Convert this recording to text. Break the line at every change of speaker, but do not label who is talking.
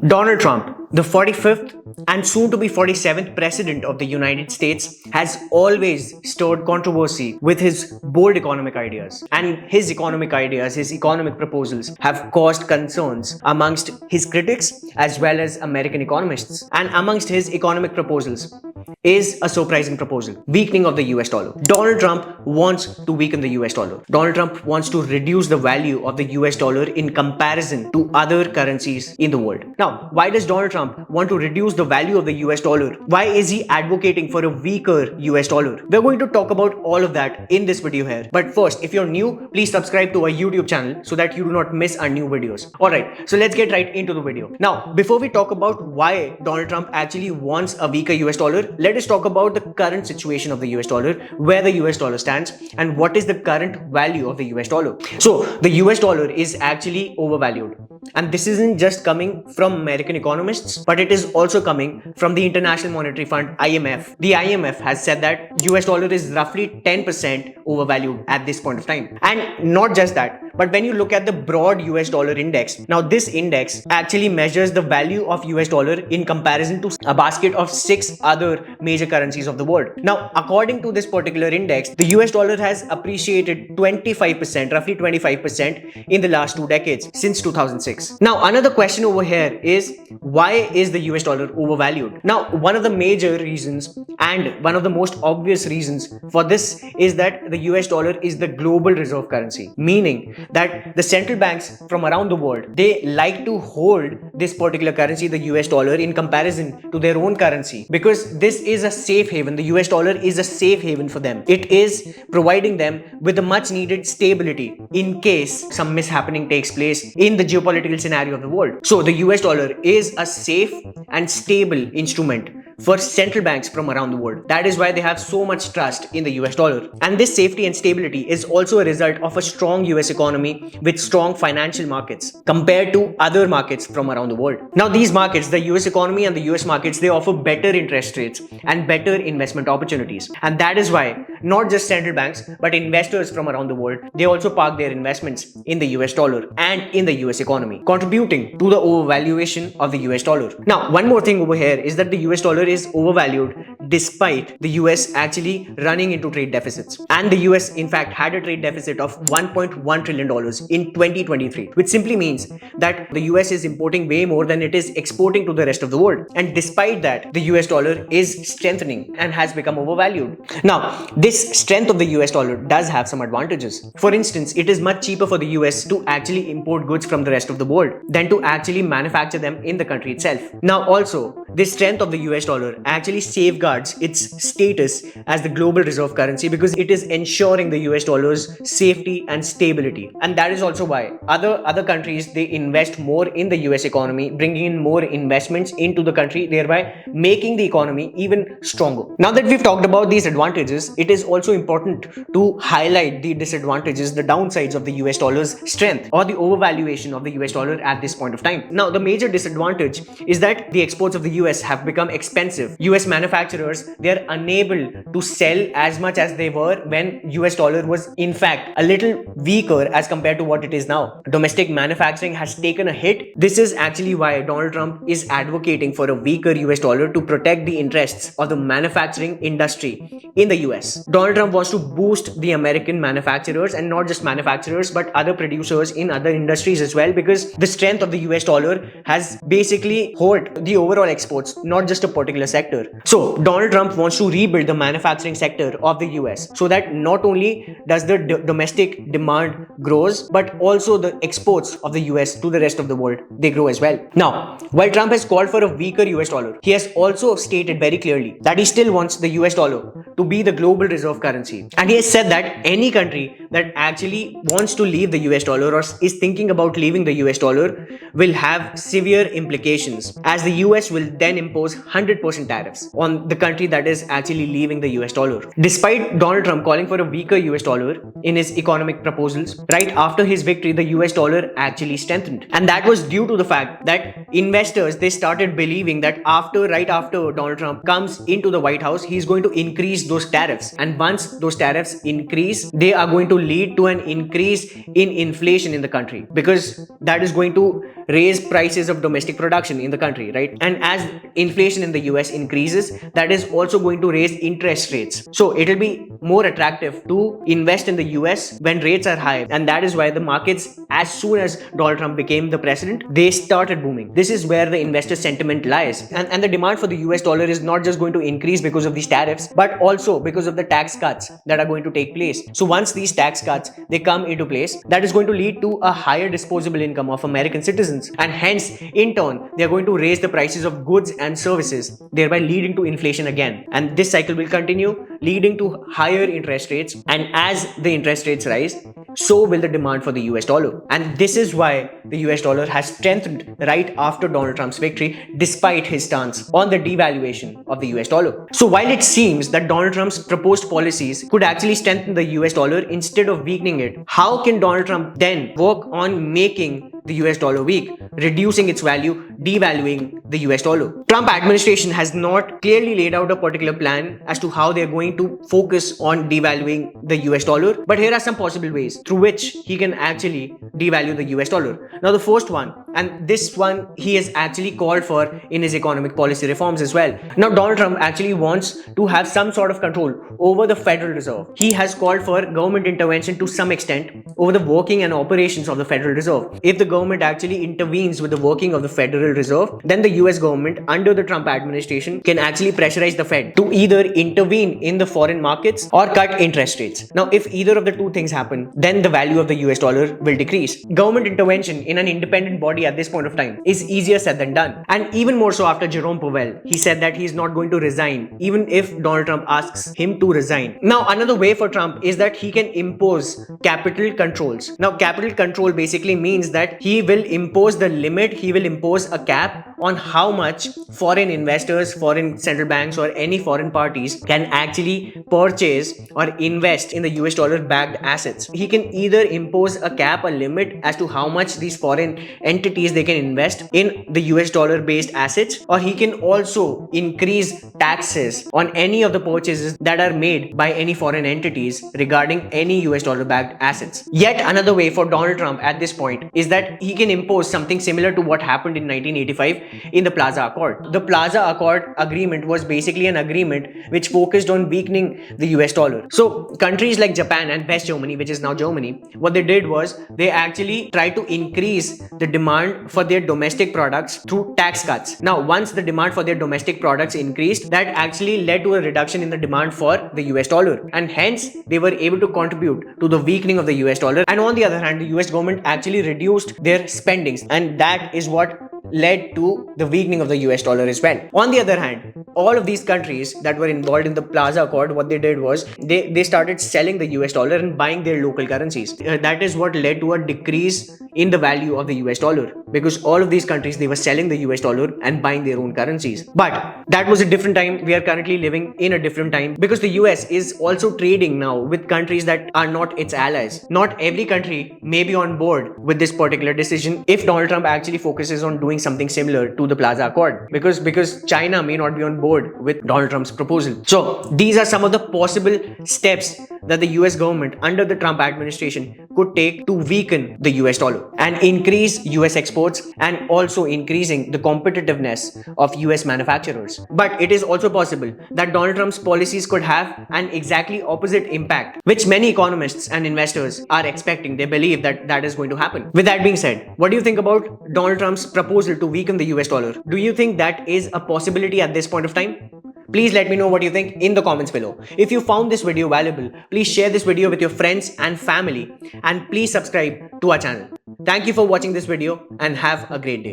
Donald Trump, the 45th and soon to be 47th President of the United States, has always stirred controversy with his bold economic ideas. And his economic ideas, his economic proposals, have caused concerns amongst his critics as well as American economists. And amongst his economic proposals is a surprising proposal: weakening of the US dollar. Donald Trump wants to weaken the US dollar. Donald Trump wants to reduce the value of the US dollar in comparison to other currencies in the world. Now, why does Donald Trump want to reduce the value of the US dollar? Why is he advocating for a weaker US dollar? We're going to talk about all of that in this video here. But first, if you're new, please subscribe to our YouTube channel so that you do not miss our new videos. Alright, so let's get right into the video. Now, before we talk about why Donald Trump actually wants a weaker US dollar, let us talk about the current situation of the US dollar, where the US dollar stands, and what is the current value of the US dollar. So, the US dollar is actually overvalued. And this isn't just coming from American economists, but it is also coming from the International Monetary Fund, IMF. The IMF has said that US dollar is roughly 10% overvalued at this point of time. And not just that, but when you look at the broad US dollar index, now this index actually measures the value of US dollar in comparison to a basket of 6 other major currencies of the world. Now, according to this particular index, the US dollar has appreciated 25%, roughly 25% in the last 2 decades, since 2006. Now, another question over here is, why is the US dollar overvalued? Now, one of the major reasons and one of the most obvious reasons for this is that the US dollar is the global reserve currency, meaning that the central banks from around the world, they like to hold this particular currency, the US dollar, in comparison to their own currency, because this is a safe haven. The US dollar is a safe haven for them. It is providing them with a much needed stability in case some mishappening takes place in the geopolitical scenario of the world. So the US dollar is a safe and stable instrument for central banks from around the world. That is why they have so much trust in the US dollar. And this safety and stability is also a result of a strong US economy with strong financial markets compared to other markets from around the world. Now, these markets, the US economy and the US markets, they offer better interest rates and better investment opportunities. And that is why not just central banks, but investors from around the world, they also park their investments in the US dollar and in the US economy, contributing to the overvaluation of the US dollar. Now, one more thing over here is that the US dollar is overvalued despite the US actually running into trade deficits. And the US, in fact, had a trade deficit of $1.1 trillion in 2023, which simply means that the US is importing way more than it is exporting to the rest of the world. And despite that, the US dollar is strengthening and has become overvalued. Now, this strength of the US dollar does have some advantages. For instance, it is much cheaper for the US to actually import goods from the rest of the world than to actually manufacture them in the country itself. Now, also, this strength of the US dollar actually safeguards its status as the global reserve currency because it is ensuring the US dollar's safety and stability. And that is also why other countries, they invest more in the US economy, bringing in more investments into the country, thereby making the economy even stronger. Now that we've talked about these advantages, it is also important to highlight the disadvantages, the downsides of the US dollar's strength or the overvaluation of the US dollar at this point of time. Now, the major disadvantage is that the exports of the US have become expensive. US manufacturers, they are unable to sell as much as they were when US dollar was in fact a little weaker as compared to what it is now. Domestic manufacturing has taken a hit. This is actually why Donald Trump is advocating for a weaker US dollar to protect the interests of the manufacturing industry in the US. Donald Trump wants to boost the American manufacturers, and not just manufacturers but other producers in other industries as well, because the strength of the US dollar has basically hurt the overall exports, not just a particular sector. So Donald Trump wants to rebuild the manufacturing sector of the US so that not only does the domestic demand grows, but also the exports of the US to the rest of the world, they grow as well. Now, while Trump has called for a weaker US dollar, he has also stated very clearly that he still wants the US dollar to be the global reserve currency. And he has said that any country that actually wants to leave the US dollar or is thinking about leaving the US dollar will have severe implications, as the US will then impose 100% tariffs on the country that is actually leaving the US dollar. Despite Donald Trump calling for a weaker US dollar in his economic proposals, right after his victory, the US dollar actually strengthened. And that was due to the fact that investors, they started believing that right after Donald Trump comes into the White House, he's going to increase those tariffs. And once those tariffs increase, they are going to lead to an increase in inflation in the country, because that is going to raise prices of domestic production in the country, right? And as inflation in the US increases, that is also going to raise interest rates. So it will be more attractive to invest in the US when rates are high. And that is why the markets, as soon as Donald Trump became the president, they started booming. This is where the investor sentiment lies. And the demand for the US dollar is not just going to increase because of these tariffs, but also because of the tax cuts that are going to take place. So once these tax cuts they come into place, that is going to lead to a higher disposable income of American citizens, and hence in turn they are going to raise the prices of goods and services, thereby leading to inflation again. And this cycle will continue, leading to higher interest rates, and as the interest rates rise, so will the demand for the US dollar. And this is why the US dollar has strengthened right after Donald Trump's victory, despite his stance on the devaluation of the US dollar. So while it seems that Donald Trump's proposed policies could actually strengthen the US dollar instead of weakening it, how can Donald Trump then work on making the US dollar weak, reducing its value, devaluing the US dollar? Trump administration has not clearly laid out a particular plan as to how they're going to focus on devaluing the US dollar, but here are some possible ways through which he can actually devalue the US dollar. Now the first one, and this one he has actually called for in his economic policy reforms as well. Now Donald Trump actually wants to have some sort of control over the Federal Reserve. He has called for government intervention to some extent over the working and operations of the Federal Reserve. If the government actually intervenes with the working of the Federal Reserve, then the US government under the Trump administration can actually pressurize the Fed to either intervene in the foreign markets or cut interest rates. Now if either of the two things happen, then the value of the US dollar will decrease. Government intervention in an independent body at this point of time is easier said than done, and even more so after Jerome Powell. He said that he is not going to resign even if Donald Trump asks him to resign. Now another way for Trump is that he can impose capital controls. Now capital control basically means that he will impose the limit, he will impose a cap on how much foreign investors, foreign central banks, or any foreign parties can actually purchase or invest in the US dollar backed assets. He can either impose a cap, a limit as to how much these foreign entities they can invest in the US dollar based assets, or he can also increase taxes on any of the purchases that are made by any foreign entities regarding any US dollar backed assets. Yet another way for Donald Trump at this point is that he can impose something similar to what happened in 1985 in the Plaza Accord. The Plaza Accord agreement was basically an agreement which focused on weakening the US dollar. So countries like Japan and West Germany, which is now Germany, what they did was they actually tried to increase the demand for their domestic products through tax cuts. Now once the demand for their domestic products increased, that actually led to a reduction in the demand for the US dollar, and hence they were able to contribute to the weakening of the US dollar. And on the other hand, the US government actually reduced their spendings, and that is what led to the weakening of the US dollar as well. On the other hand, all of these countries that were involved in the Plaza Accord, what they did was they started selling the US dollar and buying their local currencies. That is what led to a decrease in the value of the US dollar, because all of these countries, they were selling the US dollar and buying their own currencies. But that was a different time. We are currently living in a different time, because the US is also trading now with countries that are not its allies. Not every country may be on board with this particular decision if Donald Trump actually focuses on doing something similar to the Plaza Accord, because China may not be on board with Donald Trump's proposal. So these are some of the possible steps that the US government under the Trump administration could take to weaken the US dollar and increase US exports, and also increasing the competitiveness of US manufacturers. But it is also possible that Donald Trump's policies could have an exactly opposite impact, which many economists and investors are expecting. They believe that that is going to happen. With that being said, what do you think about Donald Trump's proposal to weaken the US dollar? Do you think that is a possibility at this point of time? Please let me know what you think in the comments below. If you found this video valuable, please share this video with your friends and family, and please subscribe to our channel. Thank you for watching this video and have a great day.